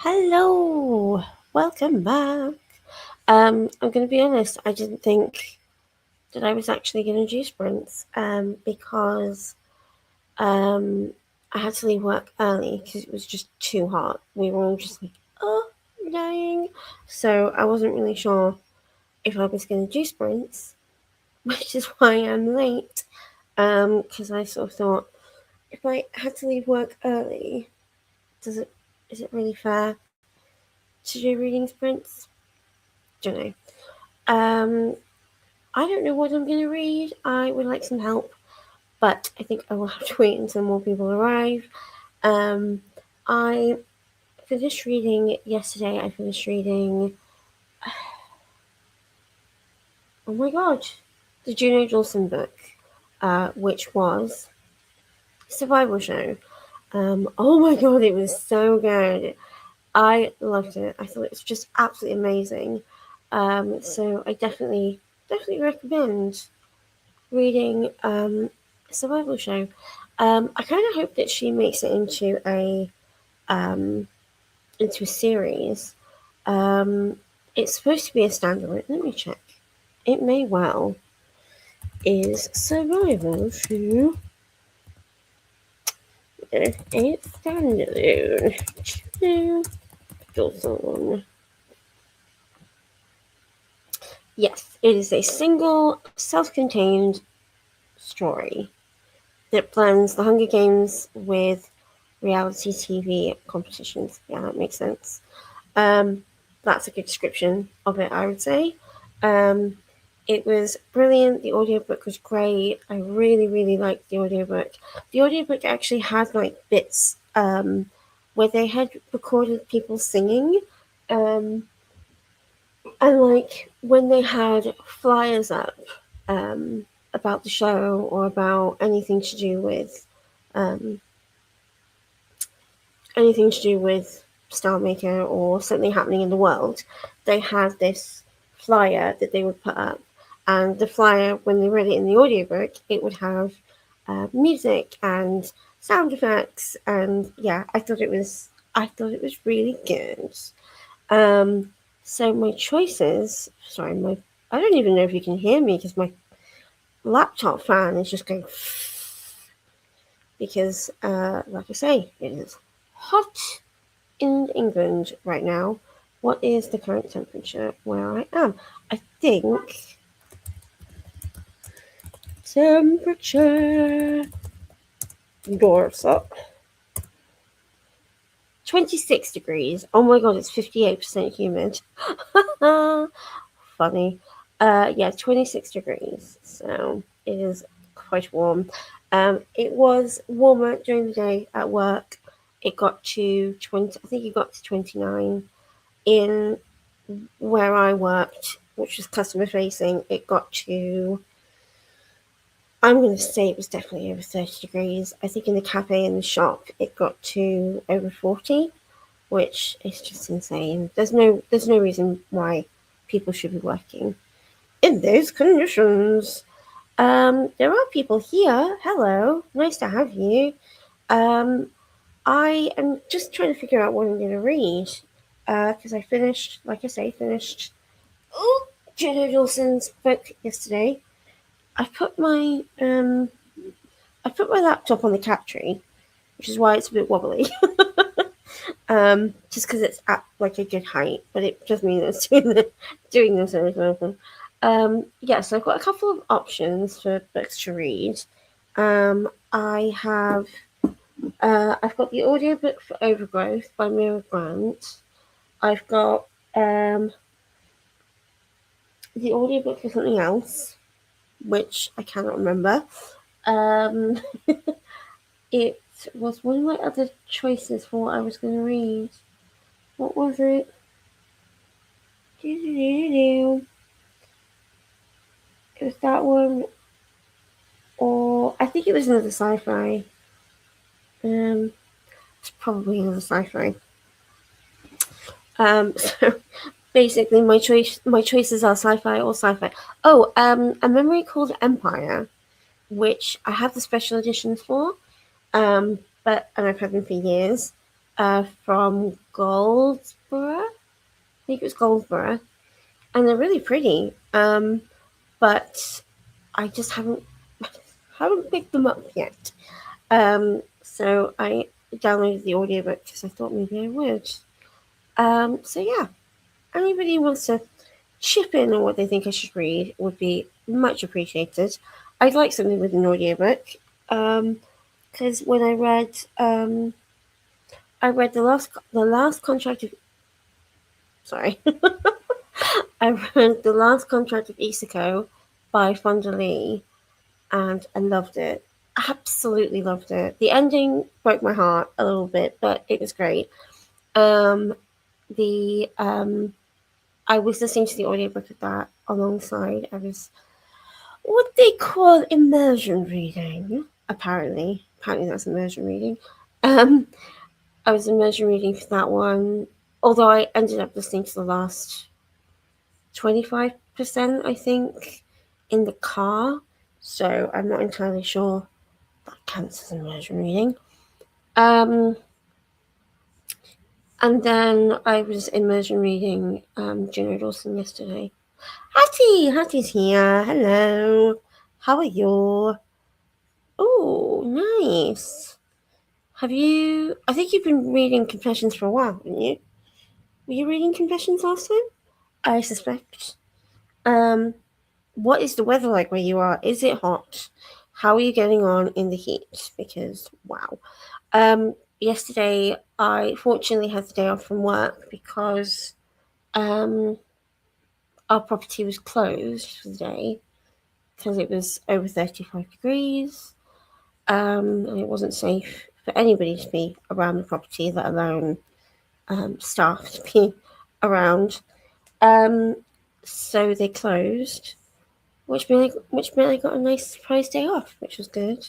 Hello, welcome back. I'm going to be honest, I didn't think that I was actually going to do sprints because um, I had to leave work early because it was just too hot. We were all just like, oh, we're dying. So I wasn't really sure if I was going to do sprints, which is why I'm late. Because I sort of thought if I had to leave work early, is it really fair to do reading sprints? Don't know. Um, I don't know what I'm going to read. I would like some help, but I think I will have to wait until more people arrive. Um, I finished reading yesterday. I finished reading, oh my god, the Juno Dawson book, which was Survival Show. Oh my god, it was so good. I loved it. I thought it was just absolutely amazing. So I definitely recommend reading Survival Show. I kind of hope that she makes it um, into a series. Um, it's supposed to be a standalone. Let me check. It may well. Is Survival Show a standalone? Dawson. Yes, it is a single, self-contained story that blends the Hunger Games with reality TV competitions. Yeah, that makes sense. Um, that's a good description of it, I would say. Um, it was brilliant. The audiobook was great. I really liked the audiobook. The audiobook actually had like bits where they had recorded people singing. Um, and like when they had flyers up about the show or about um, anything to do with Star Maker or something happening in the world, they had this flyer that they would put up. And the flyer, when they read it in the audiobook, it would have music and sound effects. And yeah, I thought it was really good. Um, so my choices, sorry, my I don't even know if you can hear me because my laptop fan is just going because, like I say, it is hot in England right now. What is the current temperature where I am? I think temperature doors up 26 degrees. Oh my god, it's 58% humid. Funny. Yeah, 26 degrees. So it is quite warm. It was warmer during the day at work. It got to 20, I think it got to 29. In where I worked, which was customer facing, it got to, I'm going to say it was definitely over 30 degrees. I think in the cafe and the shop, it got to over 40, which is just insane. There's no reason why people should be working in those conditions. There are people here. Hello, nice to have you. Um, I am just trying to figure out what I'm going to read because I finished, like I say, finished Jenna Dawson's book yesterday. I put my I put my laptop on the cat tree, which is why it's a bit wobbly. Just because it's at like a good height, but it does mean it's doing this and everything. Yeah, so I've got a couple of options for books to read. I've got the audiobook for Overgrowth by Mira Grant. I've got the audiobook for something else, which I cannot remember. Um, it was one of my other choices for what I was going to read. What was it? It was that one, or I think it was another sci-fi. It's probably another sci-fi. So basically, my choices are sci-fi or sci-fi. Oh, a memory called Empire, which I have the special editions for. But and I've had them for years. from Goldsboro. I think it was Goldsboro, and they're really pretty. But I just haven't picked them up yet. So I downloaded the audiobook because I thought maybe I would. So yeah, anybody who wants to chip in on what they think I should read would be much appreciated. I'd like something with an audiobook. Because when I read the last contract of sorry, I read the last contract of Isako by Fonda Lee, and I loved it. Absolutely loved it. The ending broke my heart a little bit, but it was great. Um, the I was listening to the audiobook of that alongside. I was what they call immersion reading. Apparently that's immersion reading. Um, I was immersion reading for that one, although I ended up listening to the last 25%, I think, in the car. So I'm not entirely sure that counts as immersion reading. And then I was immersion reading Juno Dawson yesterday. Hattie's here. Hello. How are you? Oh, nice. I think you've been reading Confessions for a while, haven't you? Were you reading Confessions last time? I suspect. What is the weather like where you are? Is it hot? How are you getting on in the heat? Because, wow. Yesterday, I fortunately had the day off from work because our property was closed for the day because it was over 35 degrees, and it wasn't safe for anybody to be around the property, let alone staff to be around. So they closed, which meant I got a nice surprise day off, which was good.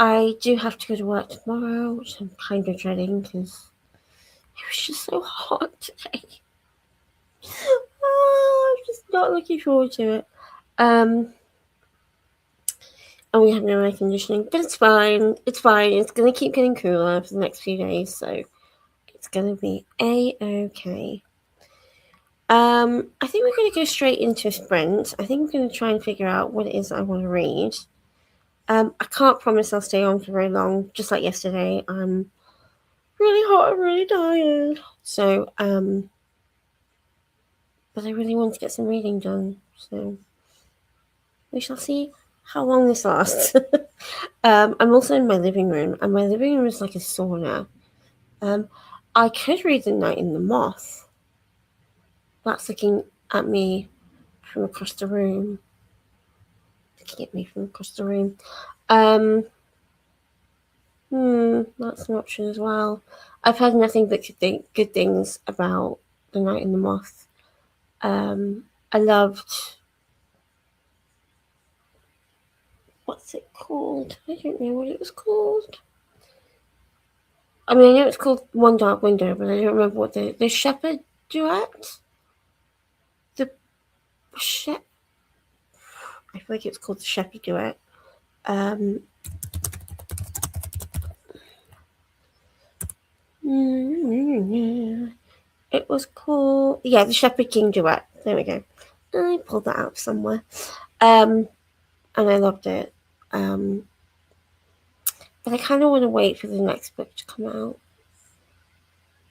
I do have to go to work tomorrow, which I'm kind of dreading because it was just so hot today. I'm just not looking forward to it. And we have no air conditioning, but it's fine. It's fine. It's gonna keep getting cooler for the next few days, so it's gonna be a-okay. I think we're gonna go straight into a sprint. I think we're gonna try and figure out what it is I want to read. I can't promise I'll stay on for very long. Just like yesterday, I'm really hot. I'm really tired. So, but I really want to get some reading done. So we shall see how long this lasts. I'm also in my living room, and my living room is like a sauna. I could read The Night in the Moth. That's looking at me from across the room. Looking at me from across the room. That's an option as well. I've heard nothing but good things about The Night in the Moth. I loved. What's it called? I don't know what it was called. I mean, I know it's called One Dark Window, but I don't remember what the Shepherd duet. The Shep. I feel like it's called the Shepherd duet. It was called the Shepherd King duet. There we go. I pulled that out somewhere. And I loved it. But I kind of want to wait for the next book to come out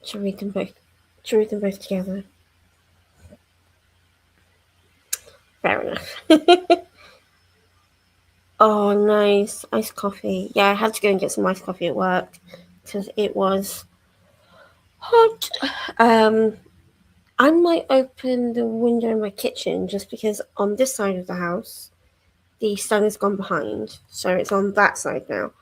to read them both. To read them both together. Fair enough. Oh, nice iced coffee. Yeah, I had to go and get some iced coffee at work because it was hot. I might open the window in my kitchen just because on this side of the house, the sun has gone behind, so it's on that side now.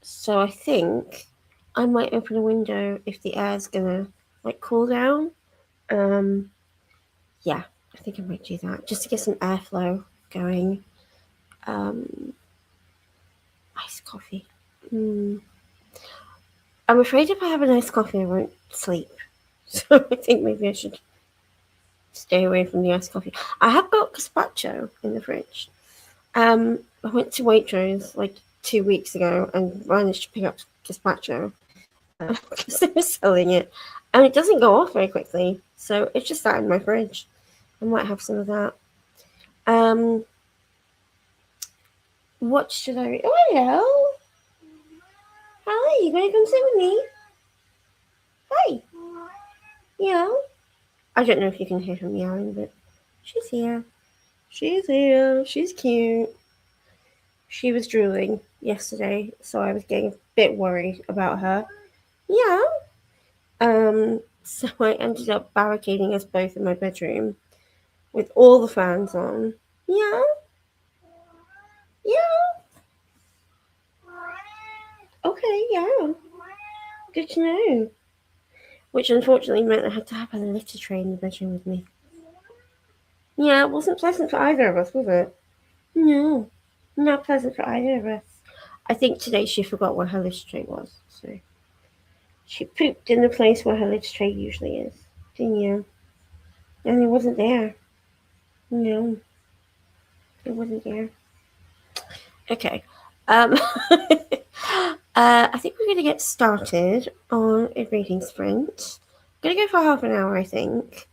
So I think I might open a window if the air's gonna cool down. Yeah, I think I might do that just to get some airflow going. Iced coffee. I'm afraid if I have an iced coffee, I won't sleep. So I think maybe I should stay away from the iced coffee. I have got gazpacho in the fridge. I went to Waitrose like 2 weeks ago and managed to pick up gazpacho because they were selling it, and it doesn't go off very quickly. So it's just sat in my fridge. I might have some of that. Um, what should I read? Oh, hello. Hi, you gonna come sit with me? Hi. Yeah. I don't know if you can hear her meowing, but she's here. She's here. She's cute. She was drooling yesterday, so I was getting a bit worried about her. Yeah. So I ended up barricading us both in my bedroom with all the fans on. Yeah. Yeah. Okay, yeah. Good to know. Which unfortunately meant I had to have a litter tray in the bedroom with me. Yeah, it wasn't pleasant for either of us, was it? No. Not pleasant for either of us. I think today she forgot where her litter tray was, so she pooped in the place where her litter tray usually is. Yeah. And it wasn't there. No, it wasn't there. Okay. I think we're going to get started on a reading sprint. I'm going to go for half an hour, I think.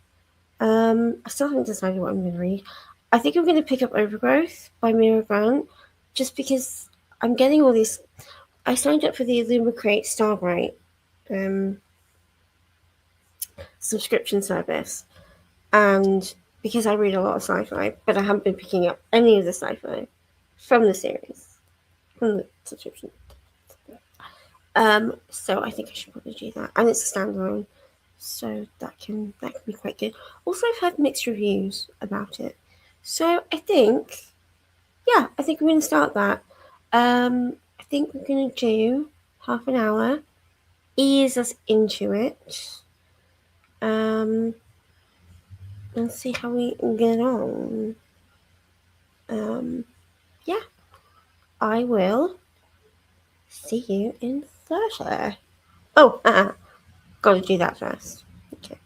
I still haven't decided what I'm going to read. I think I'm going to pick up Overgrowth by Mira Grant, just because I'm getting all these. I signed up for the Illumicrate Starbright subscription service, and because I read a lot of sci-fi, but I haven't been picking up any of the sci-fi from the series, from the subscription. So I think I should probably do that, and it's a standalone, so that can be quite good. Also, I've had mixed reviews about it, so I think I'm going to start that. I think we're going to do half an hour, ease us into it, and see how we get on. Yeah, I will see you in 30. Oh, gotta do that first. Okay.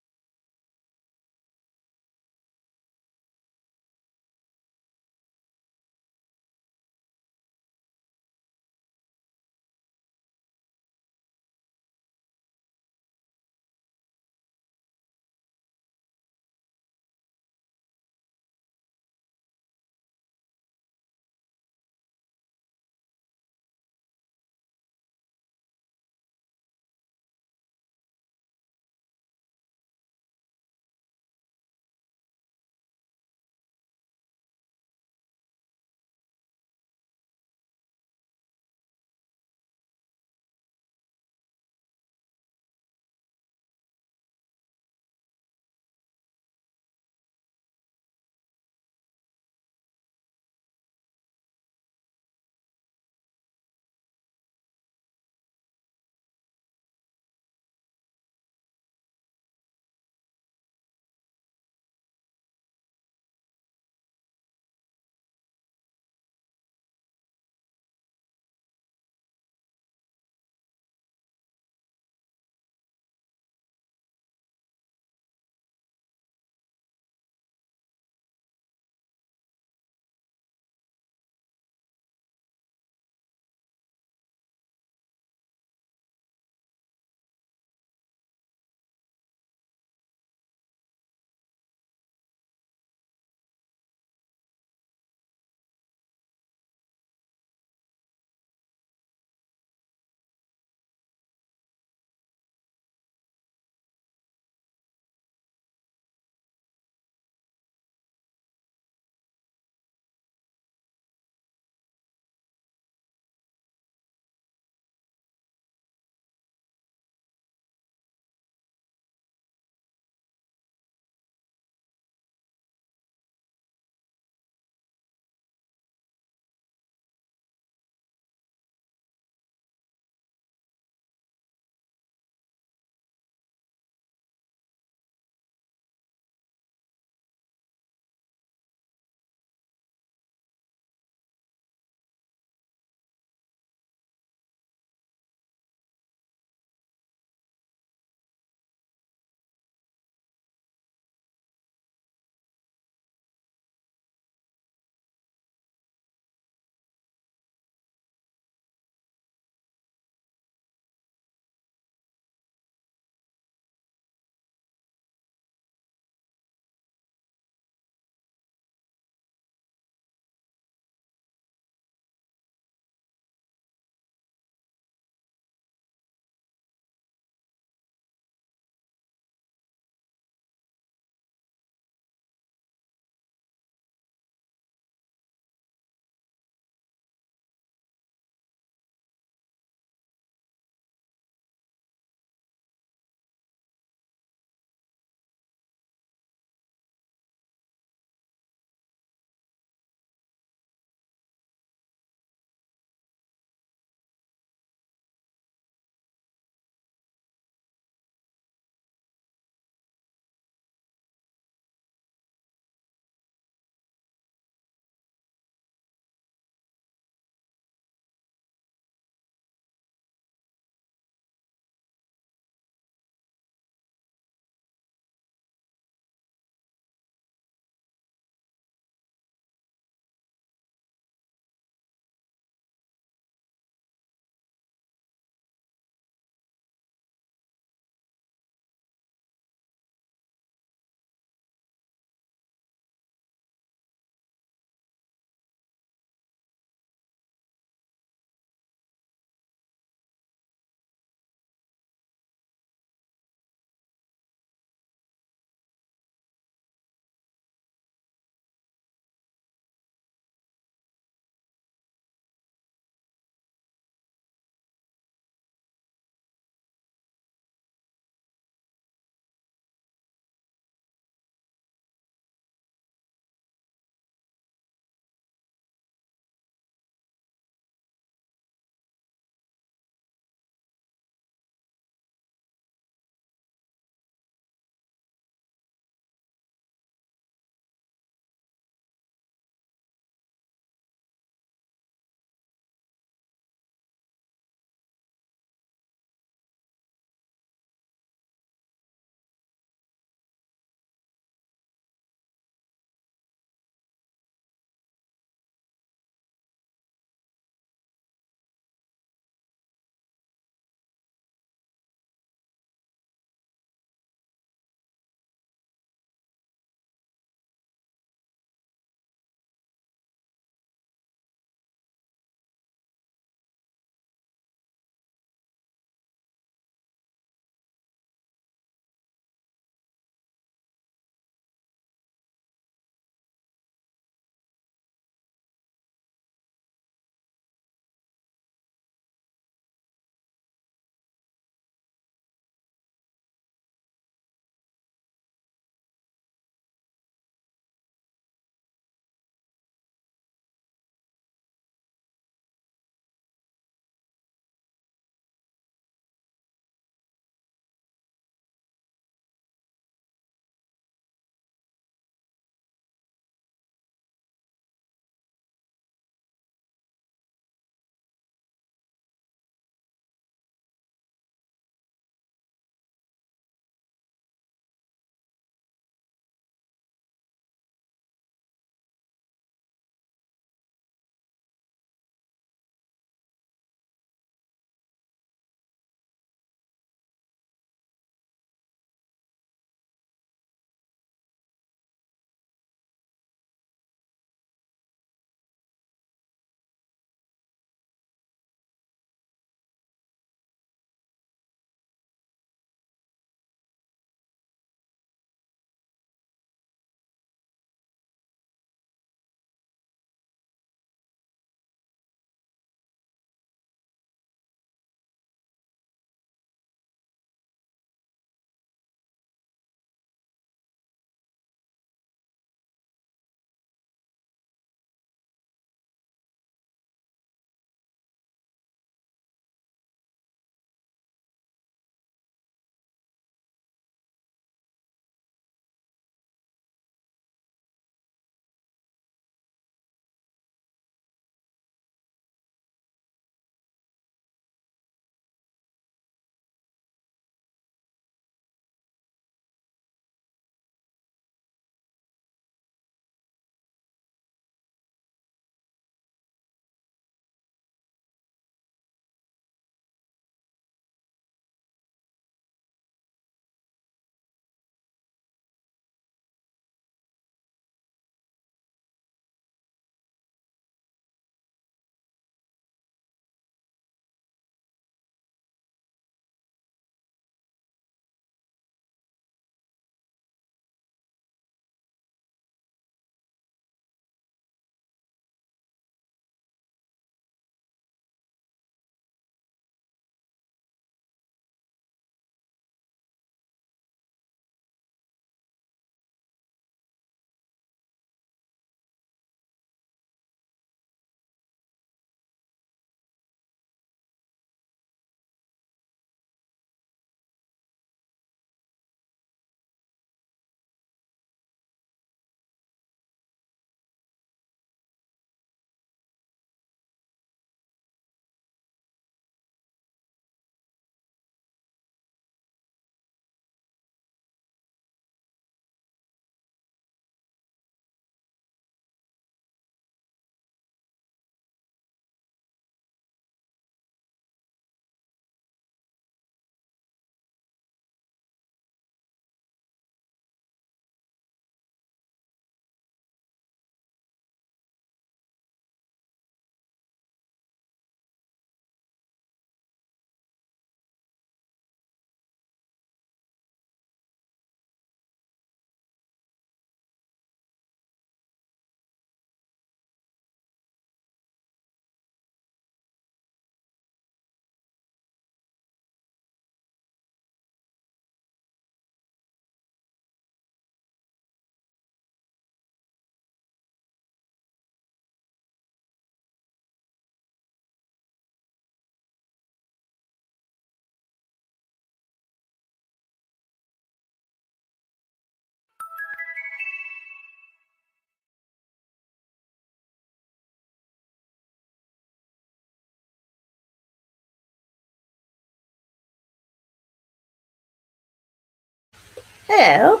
Hello.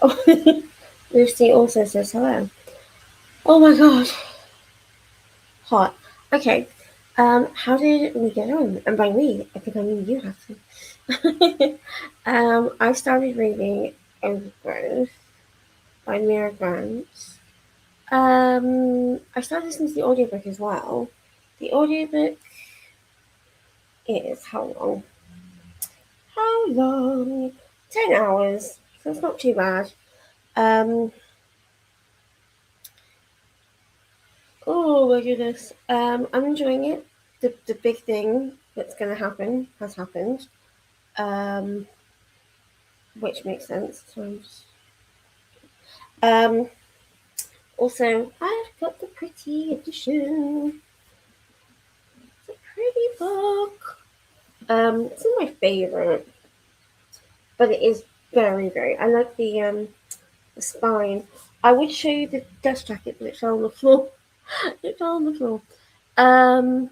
Oh, Lucy also says hello. Oh my god, hot. Okay. How did we get on? And by we, I think I mean you have to. I started reading Overgrowth by Mira Grant. I started listening to the audiobook as well. The audiobook is how long? How long? 10 hours. So it's not too bad. Um, oh my goodness. I'm enjoying it. The big thing that's going to happen has happened. Um, which makes sense. Um, also, I've got the pretty edition. It's a pretty book. It's not my favorite, but it is very, very. I like the spine. I would show you the dust jacket, but it fell on the floor. It fell on the floor. Um,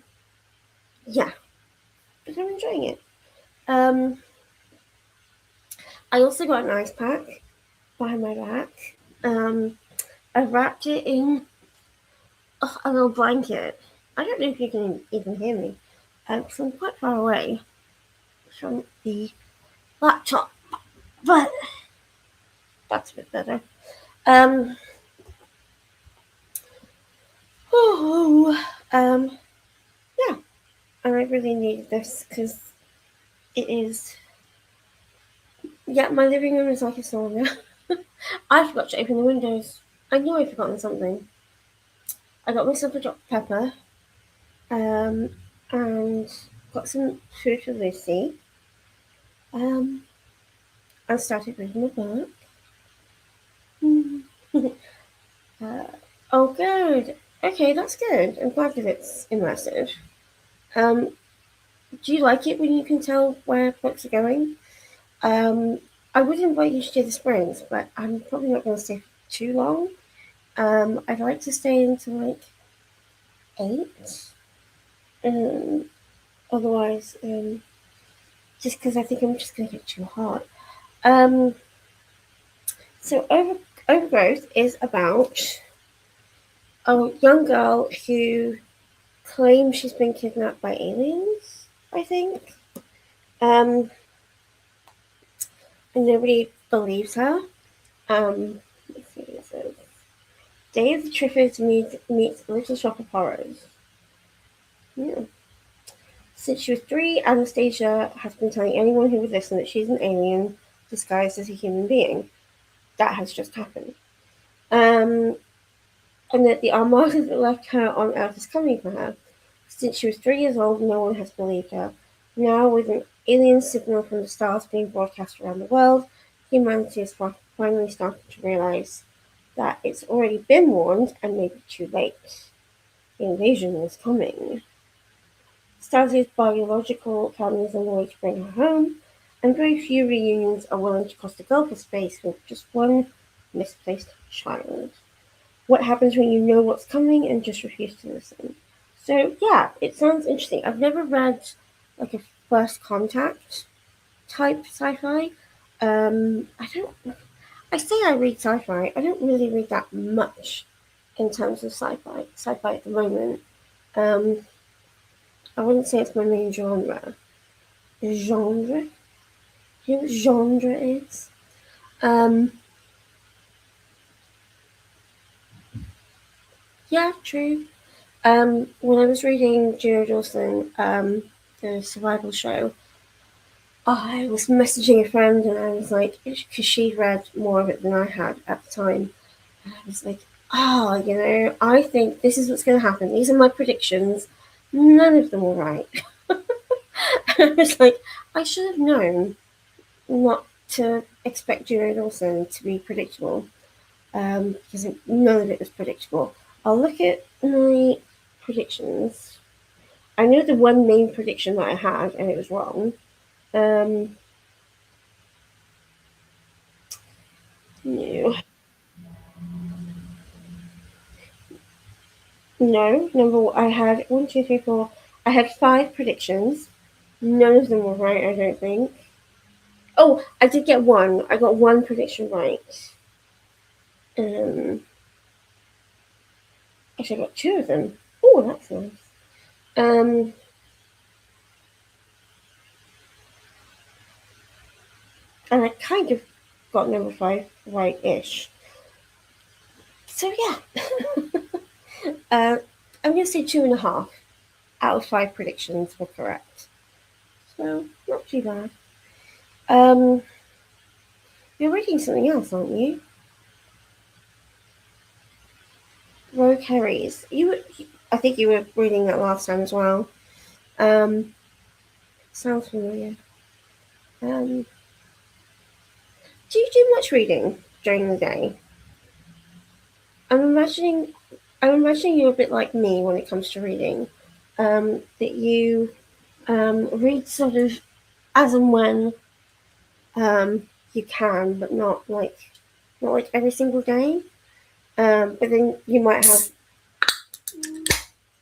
yeah, but I'm enjoying it. Um, I also got an ice pack behind my back. Um, I wrapped it in a little blanket. I don't know if you can even hear me, because I'm quite far away from the laptop, but that's a bit better. Um, oh, yeah, and I really needed this because it is. Yeah, my living room is like a sauna. I forgot to open the windows. I knew I'd forgotten something. I got myself a Dr. Pepper, um, and got some food for Lucy. Um, I started reading a book. uh, oh, good. Okay, that's good. I'm glad that it's immersive. Um, do you like it when you can tell where books are going? Um, I would invite you to do the Springs, but I'm probably not going to stay for too long. I'd like to stay until like 8. Um, otherwise, just because I think I'm just going to get too hot. Um, so Overgrowth is about a young girl who claims she's been kidnapped by aliens, I think. Um, and nobody believes her. Let's see what it says. Day of the Triffids meets Little Shop of Horrors. Yeah. Since she was 3, Anastasia has been telling anyone who would listen that she's an alien disguised as a human being. That has just happened. Um, and that the armada that left her on Earth is coming for her. Since she was 3 years old, no one has believed her. Now, with an alien signal from the stars being broadcast around the world, humanity is finally starting to realize that it's already been warned and maybe too late. The invasion is coming. Stacy's biological family is on the way to bring her home, and very few reunions are willing to cross the gulf of space with just one misplaced child. What happens when you know what's coming and just refuse to listen? So yeah, it sounds interesting. I've never read like a first contact type sci-fi. I don't. I say I read sci-fi. I don't really read that much in terms of sci-fi. Sci-fi at the moment. Um, I wouldn't say it's my main genre. Genre? You know what genre is? Um, yeah, true. When I was reading Gina Dawson, the survival show, I was messaging a friend and I was like, because she'd read more of it than I had at the time, and I was like, I think this is what's going to happen. These are my predictions. None of them were right. I was like, I should have known not to expect Gina Dawson to be predictable, because none of it was predictable. I'll look at my predictions. I know the one main prediction that I had, and it was wrong. Um, no, no. I had one, two, three, four. I had 5 predictions. None of them were right. I don't think. Oh, I did get one. I got one prediction right. Um, Actually, I got two of them. Oh, that's nice. Um, and I kind of got number five right-ish. So yeah, I'm going to say 2.5 out of five predictions were correct. So not too bad. Um, you're reading something else, aren't you? Rogue Harry's. I think you were reading that last time as well. Um, Sounds familiar. Um, do you do much reading during the day? I'm imagining, I'm imagining you're a bit like me when it comes to reading. That you read sort of as and when you can, but not like every single day. But then you might have.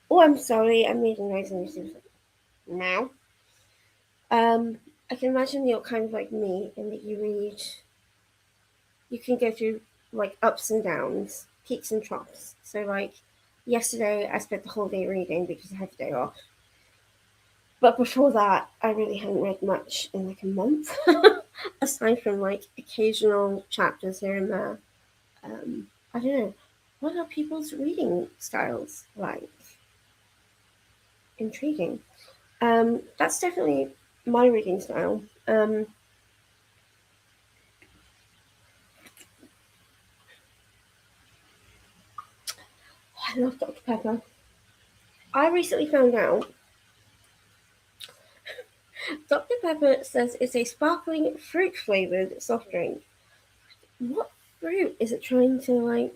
Oh, I'm sorry, I made a noise and you now. I can imagine you're kind of like me in that you read. You can go through like ups and downs, peaks and troughs. So like yesterday, I spent the whole day reading because I had the day off. But before that, I really hadn't read much in like a month, aside from like occasional chapters here and there. I don't know. What are people's reading styles like? Intriguing. That's definitely my reading style. I love Dr. Pepper. I recently found out Dr. Pepper says it's a sparkling fruit flavored soft drink. What fruit is it trying to like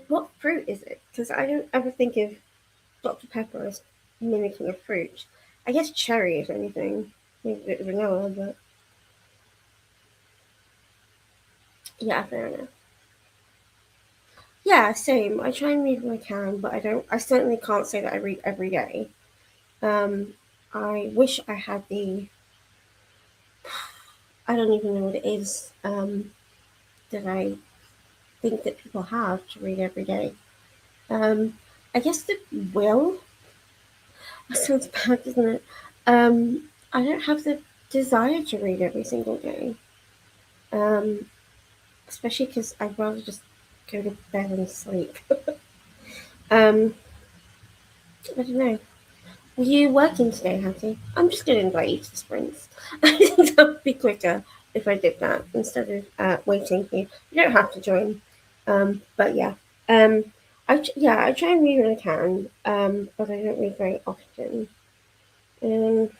what fruit is it? Because I don't ever think of Dr. Pepper as mimicking a fruit. I guess cherry, if anything. Maybe a bit of vanilla, but yeah, fair enough. Yeah, same. I try and read when I can, but I don't. I certainly can't say that I read every day. Um, I wish I had the. I don't even know what it is. That I think that people have to read every day. Um, I guess the will. That sounds bad, doesn't it? I don't have the desire to read every single day. Um, Especially because I'd rather just go to bed and sleep. um, I don't know. Were you working today, Hattie? I'm just going to invite you to the sprints. I think that would be quicker if I did that instead of waiting for you. You don't have to join. But yeah. Um, I try and read when I can, but I don't read very often. Um,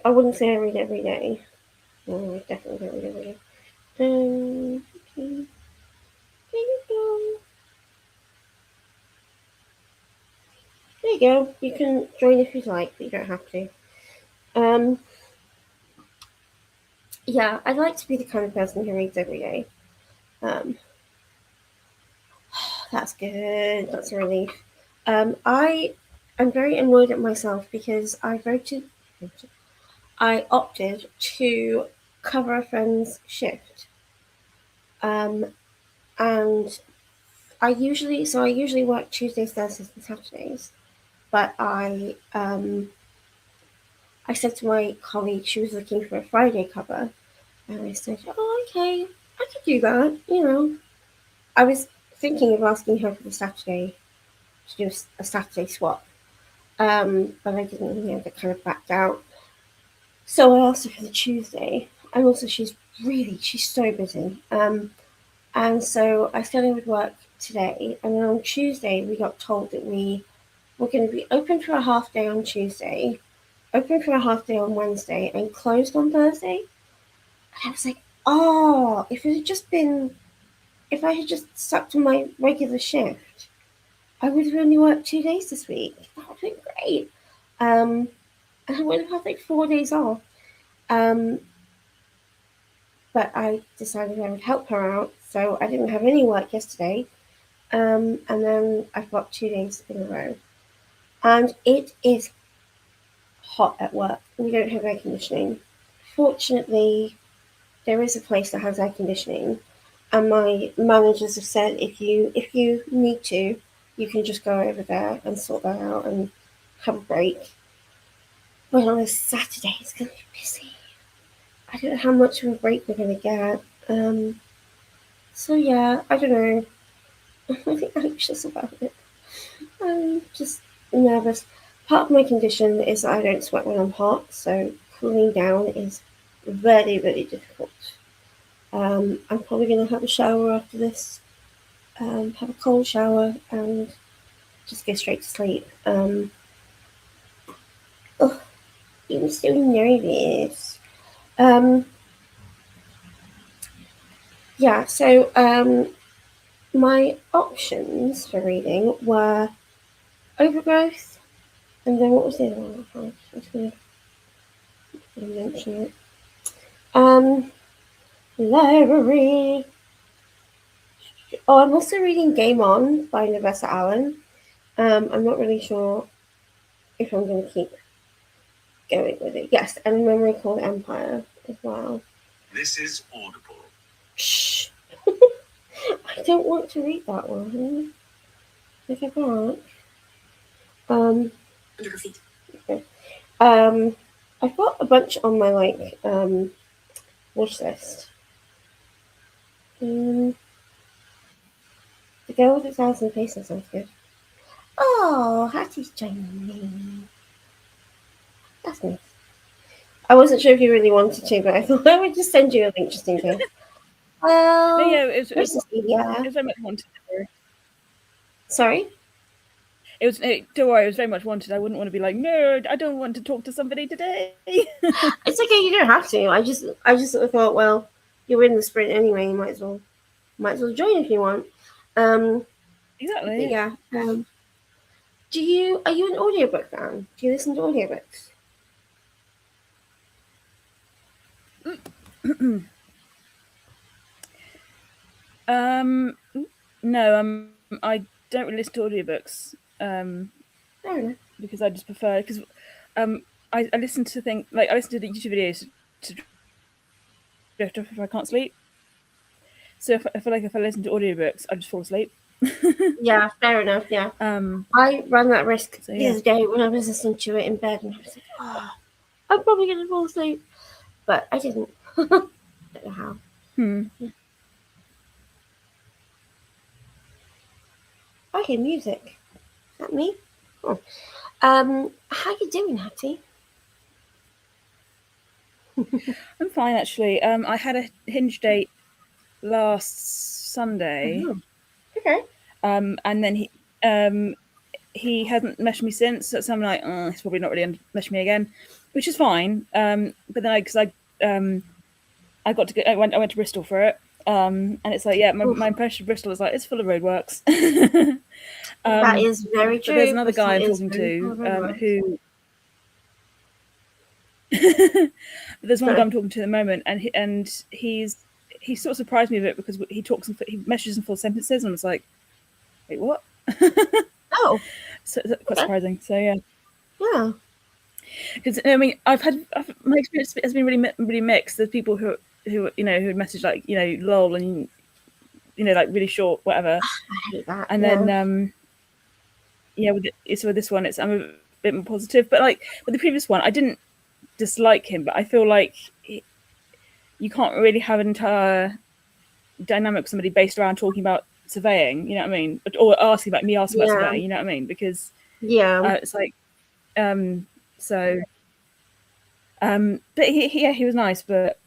I wouldn't say I read every day. No, I definitely don't read every day. Okay. There you go. There you go. You can join if you'd like, but you don't have to. Um, yeah, I'd like to be the kind of person who reads every day. Um, that's good. That's a relief. I am very annoyed at myself because I opted to cover a friend's shift. Um, and I usually work Tuesdays, Thursdays, and Saturdays. But I said to my colleague she was looking for a Friday cover, and I said, "Oh, okay, I could do that." I was thinking of asking her for the Saturday to do a Saturday swap, but I didn't. That kind of backed out. So I asked her for the Tuesday, and also she's so busy. And so I said I would work today, and then on Tuesday we got told that we were going to be open for a half day on Tuesday, open for a half day on Wednesday, and closed on Thursday. And I was like, oh, if I had just stuck to my regular shift, I would have only worked 2 days this week. That would have been great. Um, and I would have had like 4 days off. Um, but I decided I would help her out, so I didn't have any work yesterday. And then I've got 2 days in a row. And it is hot at work. We don't have air conditioning. Fortunately, there is a place that has air conditioning, and my managers have said if you need to, you can just go over there and sort that out and have a break. But on a Saturday, it's going to be busy. I don't know how much of a break we're going to get. So yeah, I don't know. I'm really anxious about it. I'm just nervous. Part of my condition is that I don't sweat when I'm hot, so cooling down is very, very difficult. I'm probably going to have a shower after this, have a cold shower, and just go straight to sleep. Oh, I'm so nervous. Um, yeah, so my options for reading were Overgrowth, and then what was the other one? I was going to mention it. Library. Oh, I'm also reading Game On by Navessa Allen. I'm not really sure if I'm going to keep going with it. Yes, and a memory called Empire as well. This is Audible. Shh. I don't want to read that one. If I can't. Under her feet. Okay. I've got a bunch on my wish list. The Girl with 1,000 Faces sounds good. Oh, Hattie's joining me. That's nice. I wasn't sure if you really wanted to, but I thought I would just send you a link just in case. Well, No, yeah, it was very much wanted. Sorry? Don't worry, it was very much wanted. I wouldn't want to be like, no, I don't want to talk to somebody today. It's okay, you don't have to. I just sort of thought, well, you're in the sprint anyway, you might as well join if you want. Exactly. Yeah. Are you an audiobook fan? Do you listen to audiobooks? No, I don't really listen to audiobooks. Fair enough. Because I just prefer I listen to I listen to the YouTube videos to drift off if I can't sleep. So I feel like if I listen to audiobooks, I just fall asleep. Yeah, fair enough. Yeah. I ran that risk the other day when I was listening to it in bed, and I was like, "Oh, I'm probably going to fall asleep," but I didn't. Don't know how. Yeah. Okay, music. Is that me? Oh. How you doing, Hattie? I'm fine, actually. I had a Hinge date last Sunday. Oh. Okay. And then he hasn't messaged me since. So I'm like, oh, he's probably not really messaged me again, which is fine. But then I got to go. I went to Bristol for it. And it's like, yeah, my impression of Bristol is like it's full of roadworks. That is very true. There's another guy I'm talking to who. There's one guy I'm talking to at the moment, and he sort of surprised me a bit because he messages in full sentences, and I was like, wait, what? Oh, so quite surprising. So yeah. Yeah. Because I mean, my experience has been really mixed. There's people who would message like lol and like really short whatever. I hate that. And then with this one I'm a bit more positive. But like with the previous one, I didn't dislike him, but I feel like you can't really have an entire dynamic with somebody based around talking about surveying. You know what I mean? Or asking about surveying. You know what I mean? Because it's like but he was nice, but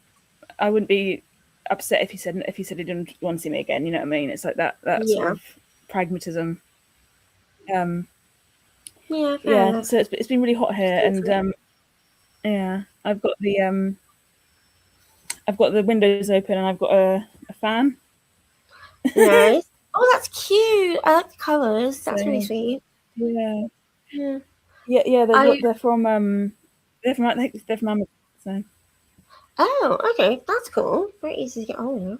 I wouldn't be upset if he said he didn't want to see me again. You know what I mean? It's like that sort of pragmatism. So it's been really hot here, and I've got the windows open, and I've got a fan. Nice. Oh, that's cute. I like the colours. That's really sweet. Yeah. They're from Amazon. So. Oh, okay, that's cool. Very easy to get hold of.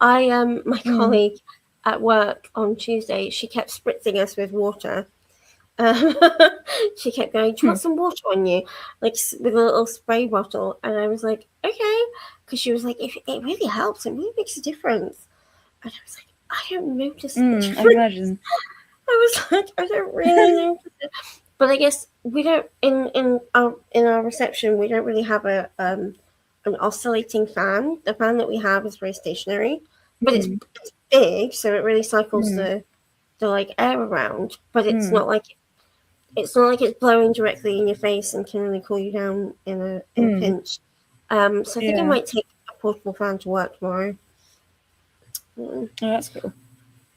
My colleague at work on Tuesday, she kept spritzing us with water, Um, she kept going, "Do you want some water on you?" Like with a little spray bottle, and I was like, "Okay," because she was like, "If it really helps, it really makes a difference." And I was like, "I don't notice the I difference." can imagine. I was like, "I don't really notice it," but I guess we don't in our reception. We don't really have an oscillating fan. The fan that we have is very stationary, but it's big, so it really cycles the like air around. But it's not like it's blowing directly in your face and can really cool you down in a pinch. So I think I Yeah. might take a portable fan to work tomorrow. Oh, that's cool.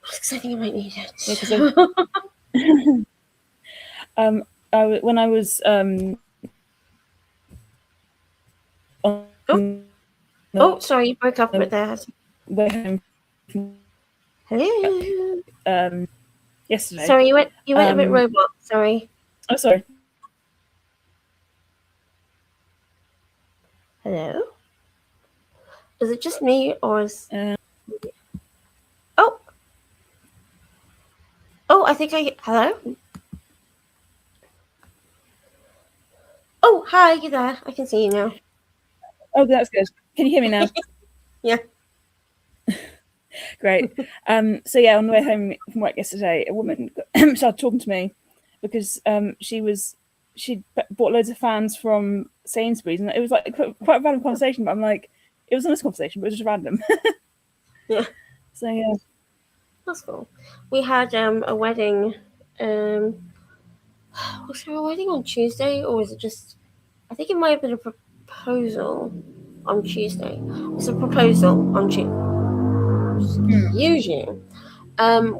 Because I think I might need it. Yeah, because when I was on Oh, sorry, you broke up a bit the there. way home from Hello. yesterday. Sorry, you went a bit robot. Sorry. Oh, sorry. Hello. Is it just me or is? Oh. Oh, I think I. Hello. Oh, hi, you there? I can see you now. Oh, that's good. Can you hear me now? Yeah. Great. So yeah, on the way home from work yesterday, a woman started talking to me because she'd bought loads of fans from Sainsbury's, and it was like quite a random conversation. But I'm like, it was a nice conversation, but it was just random. Yeah. So yeah, That's cool. We had a wedding. Was there a wedding on Tuesday, or was it just? I think it might have been a proposal on Tuesday. It was a proposal on Tuesday. Usually,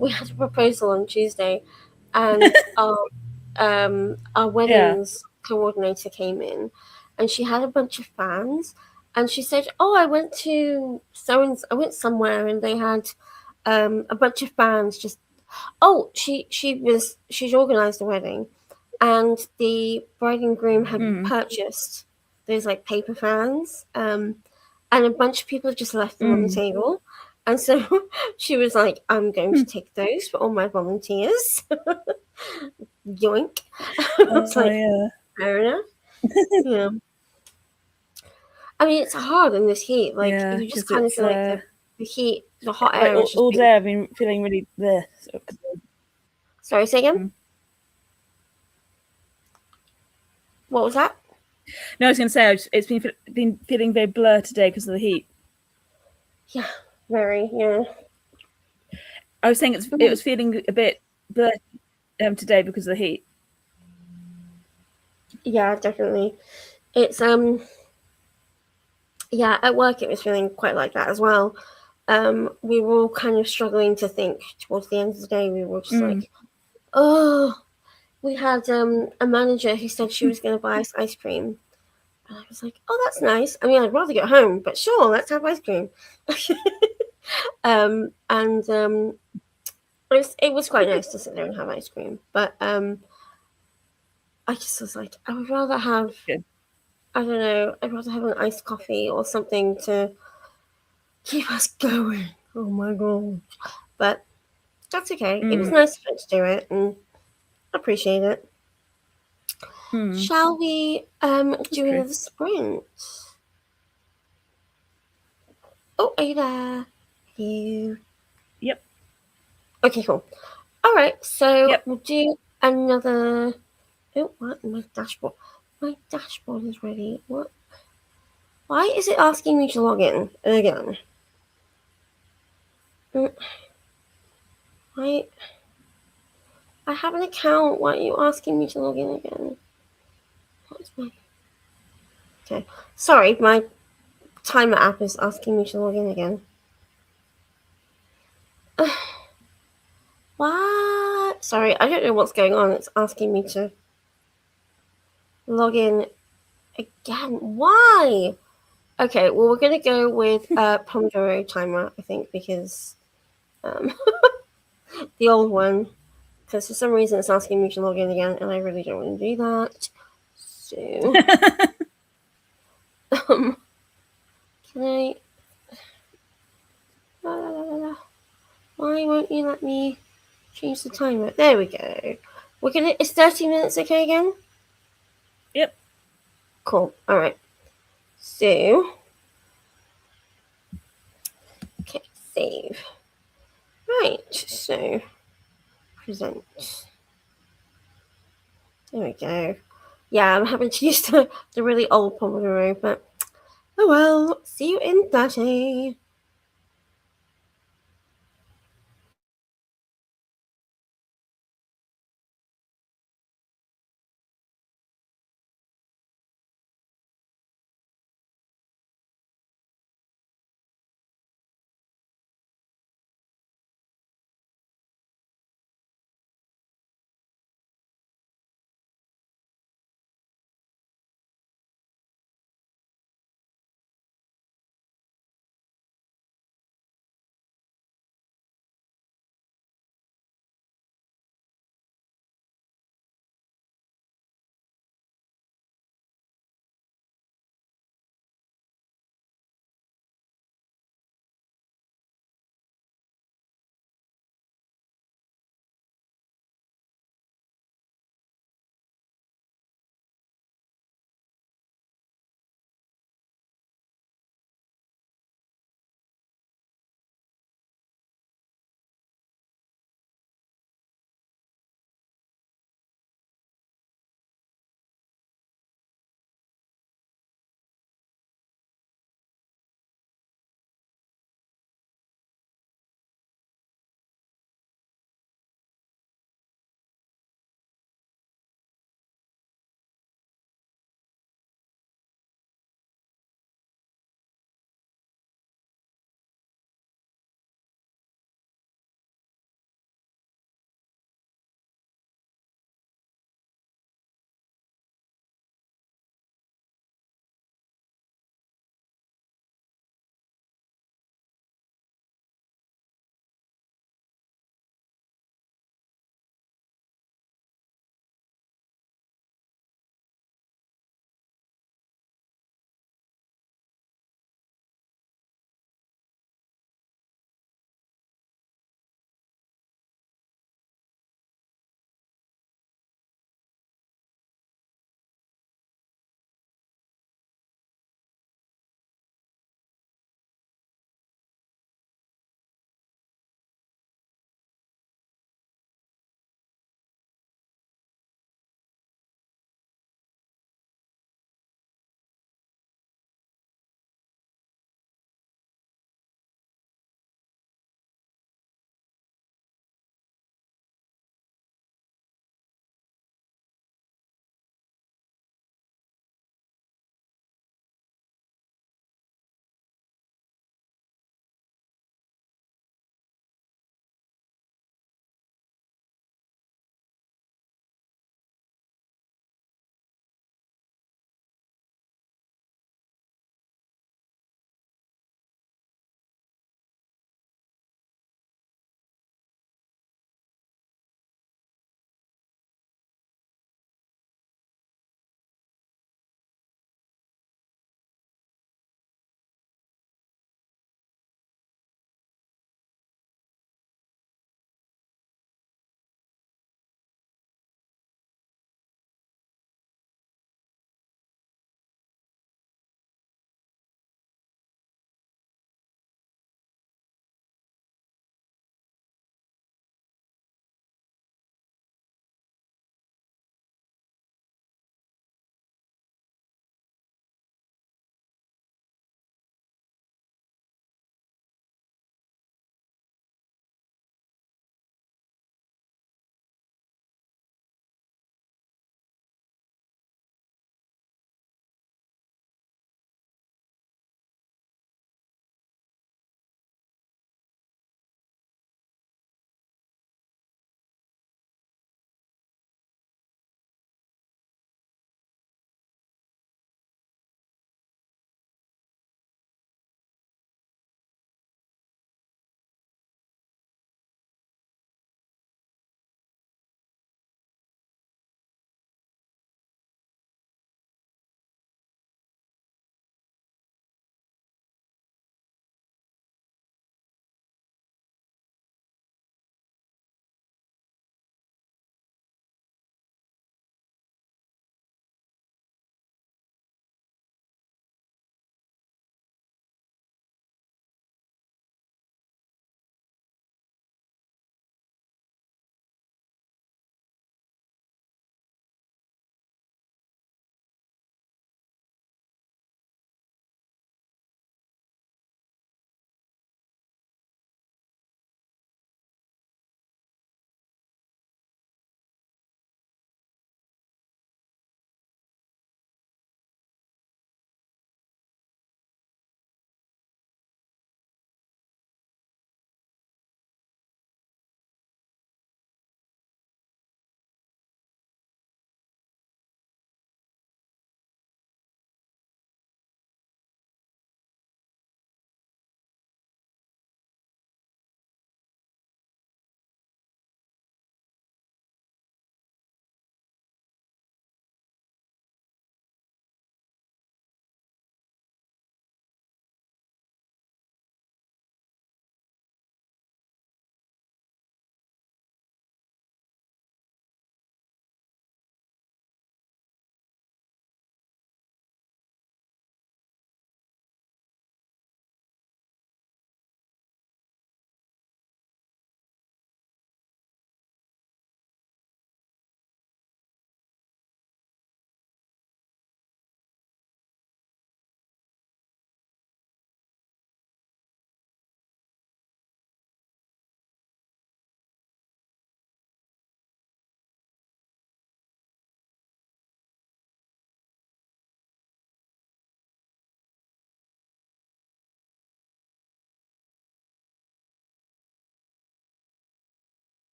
we had a proposal on Tuesday, and our weddings coordinator came in, and she had a bunch of fans, and she said, "Oh, I went somewhere, and they had a bunch of fans just." Oh, she's organised a wedding, and the bride and groom had purchased those like paper fans, and a bunch of people just left them on the table. And so she was like, "I'm going to take those for all my volunteers." Yoink! I was like, fair enough. Yeah. I mean, it's hard in this heat. Like you just kind of feel like the heat, the hot air like is just all day I've been feeling really there. Sorry, say again. What was that? No, I was going to say it's been feeling very blur today because of the heat. Yeah, very. Yeah. I was saying it was feeling a bit blur today because of the heat. Yeah, definitely. It's yeah, at work it was feeling quite like that as well. We were all kind of struggling to think towards the end of the day. We were just like, oh, we had a manager who said she was going to buy us ice cream. And I was like, oh, that's nice. I mean, I'd rather get home, but sure, let's have ice cream. It was quite nice to sit there and have ice cream. But I just was like, I would rather have, I don't know, I'd rather have an iced coffee or something to keep us going. Oh my god. But that's okay. It was nice of her to do it and I appreciate it. Shall we do another sprint? Oh, are you there? You. Yep. Okay, cool. All right, so we'll do another. Oh, what? My dashboard. My dashboard is ready. What? Why is it asking me to log in again? Why? I have an account. Why are you asking me to log in again? What's my? Okay, sorry, my timer app is asking me to log in again. What? Sorry, I don't know what's going on. It's asking me to log in again. Why? Okay, well, we're going to go with Pomodoro timer, I think, because the old one, because for some reason it's asking me to log in again, and I really don't want to do that. So, can I? La, la, la, la. Why won't you let me change the timer? There we go. We're gonna. Is 30 minutes okay again? Yep. Cool. All right. So, okay, save. Right. So, present. There we go. Yeah, I'm having to use the really old Pomodoro, but oh well. See you in 30.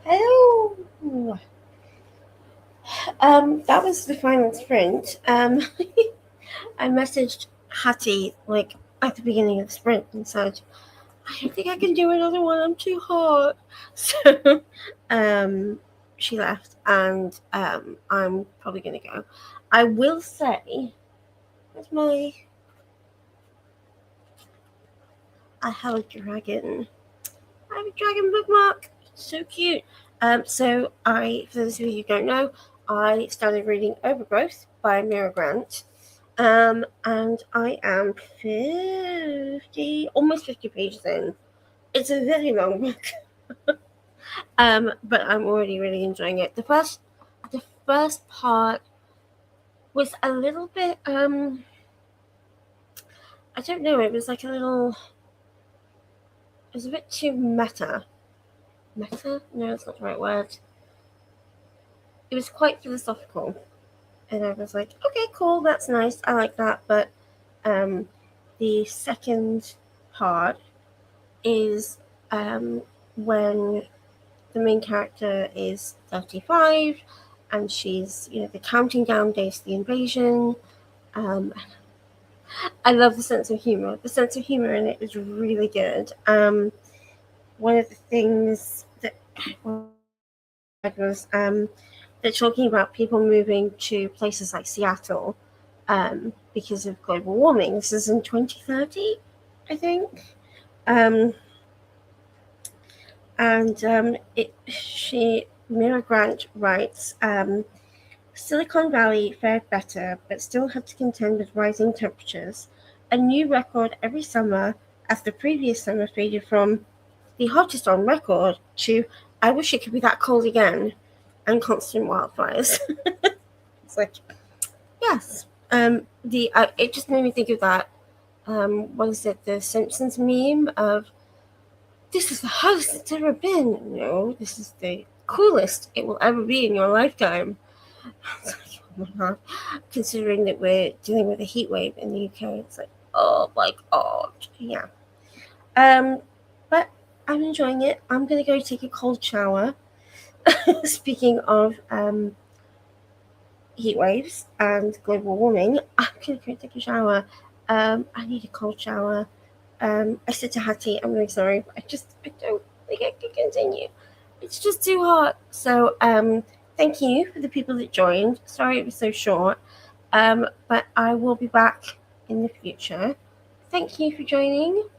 Hello. That was the final sprint. I messaged Hattie like at the beginning of the sprint and said, I don't think I can do another one. I'm too hot. So, she left, and I'm probably gonna go. I will say, where's my? I have a dragon. I have a dragon bookmark. So cute. So for those of you who don't know, I started reading Overgrowth by Mira Grant. And I am almost 50 pages in. It's a very long book. But I'm already really enjoying it. The first part was a little bit, I don't know, it was like it was a bit too meta. Meta? No, that's not the right word. It was quite philosophical. And I was like, okay, cool, that's nice, I like that. But the second part is when the main character is 35 and she's, the counting down days to the invasion. I love the sense of humor. The sense of humor in it is really good. One of the things that was they're talking about people moving to places like Seattle because of global warming. This is in 2030, I think. Mira Grant writes, Silicon Valley fared better, but still had to contend with rising temperatures. A new record every summer, as the previous summer faded from the hottest on record to I wish it could be that cold again, and constant wildfires. It's like, yes. It just made me think of that. What is it? The Simpsons meme of this is the hottest it's ever been. No, this is the coolest it will ever be in your lifetime. It's like, oh my God. Considering that we're dealing with a heat wave in the UK, it's like, oh my God. Yeah. But I'm enjoying it. I'm gonna go take a cold shower. Speaking of heat waves and global warming, I'm gonna go take a shower. I need a cold shower. I said to Hattie, I'm really sorry, but I don't think I can continue. It's just too hot. So thank you for the people that joined. Sorry it was so short. But I will be back in the future. Thank you for joining.